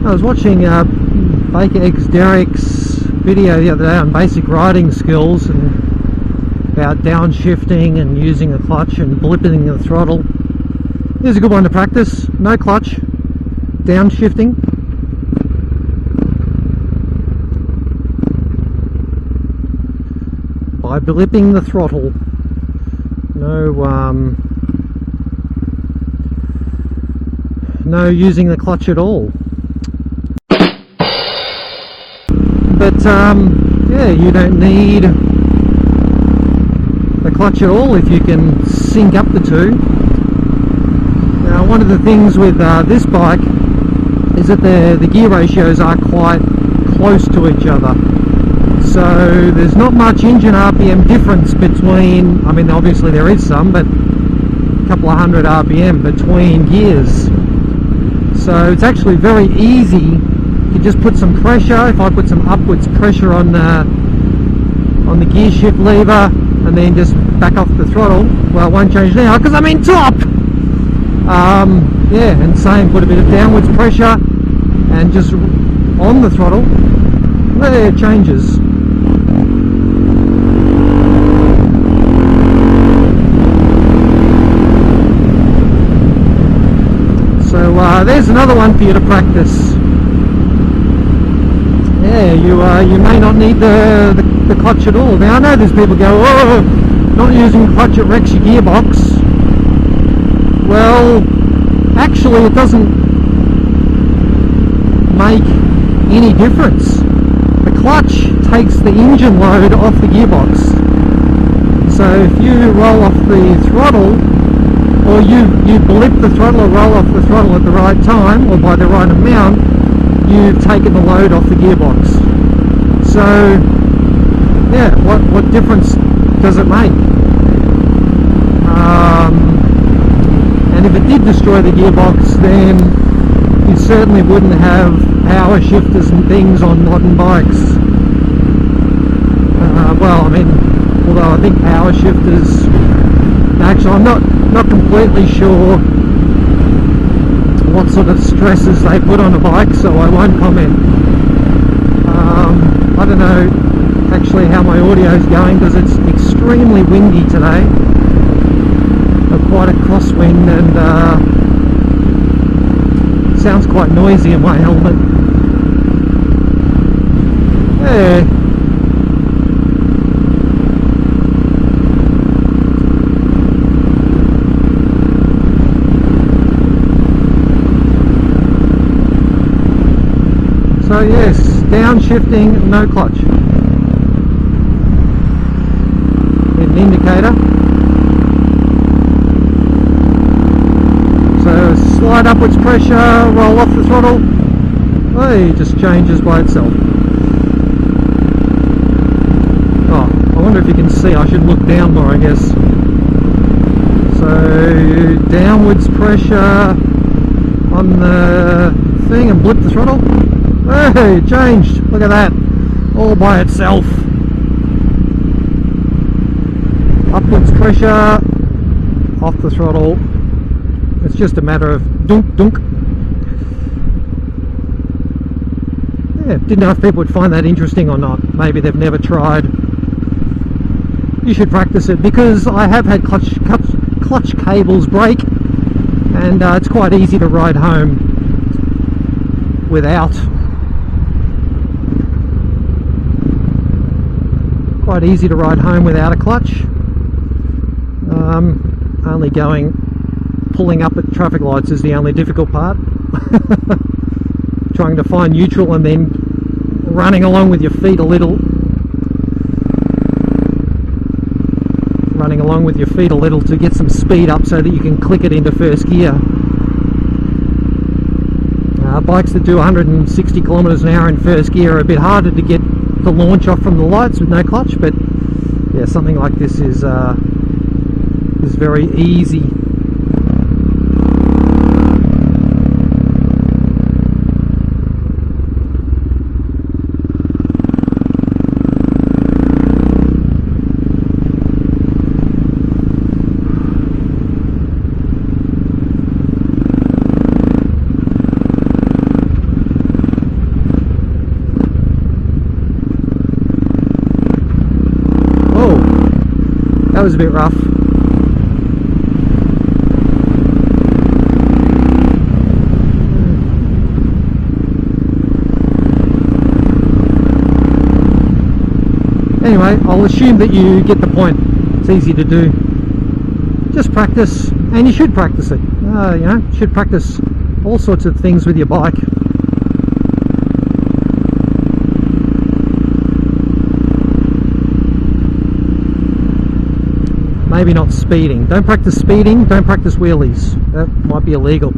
I was watching bakerxderek's video the other day on basic riding skills and about downshifting and using a clutch and blipping the throttle. Here's a good one to practice. No clutch, downshifting. By blipping the throttle. No using the clutch at all. But yeah, you don't need the clutch at all if you can sync up the two. Now, one of the things with this bike is that the gear ratios are quite close to each other. So there's not much engine RPM difference between, I mean obviously there is some, but a couple of hundred RPM between gears. So it's actually very easy. You just put some pressure. If I put some upwards pressure on the gear shift lever and then just back off the throttle, well, it won't change now because I'm in top. Yeah, and same, put a bit of downwards pressure and just on the throttle, there it changes. So there's another one for you to practice. Yeah, you may not need the clutch at all. Now I know there's people go, oh, not using clutch, it wrecks your gearbox. Well, actually it doesn't make any difference. The clutch takes the engine load off the gearbox. So if you roll off the throttle, or you blip the throttle or roll off the throttle at the right time, or by the right amount, you've taken the load off the gearbox. So, yeah, what difference does it make? And if it did destroy the gearbox, then you certainly wouldn't have power shifters and things on modern bikes. Well, I mean, although I think power shifters, actually I'm not completely sure what sort of stresses they put on a bike, so I won't comment. I don't know actually how my audio is going because it's extremely windy today. Quite a crosswind and sounds quite noisy in my helmet. Yeah. So yes, downshifting, no clutch. Hit an indicator. So slide upwards pressure, roll off the throttle. Hey, it just changes by itself. Oh, I wonder if you can see. I should look down more, I guess. So downwards pressure on the thing and blip the throttle. Hey, it changed. Look at that. All by itself. Upwards pressure, off the throttle. It's just a matter of dunk dunk. Yeah, didn't know if people would find that interesting or not. Maybe they've never tried. You should practice it because I have had clutch cables break, and it's quite easy to ride home without. Quite easy to ride home without a clutch. Only pulling up at traffic lights is the only difficult part. Trying to find neutral and then running along with your feet a little. Running along with your feet a little to get some speed up so that you can click it into first gear. Bikes that do 160 kilometers an hour in first gear are a bit harder to get the launch off from the lights with no clutch, but yeah, something like this is very easy. was a bit rough. Anyway, I'll assume that you get the point. It's easy to do. Just practice, and you should practice it. You know, you should practice all sorts of things with your bike. Maybe not speeding. Don't practice speeding, don't practice wheelies. That might be illegal.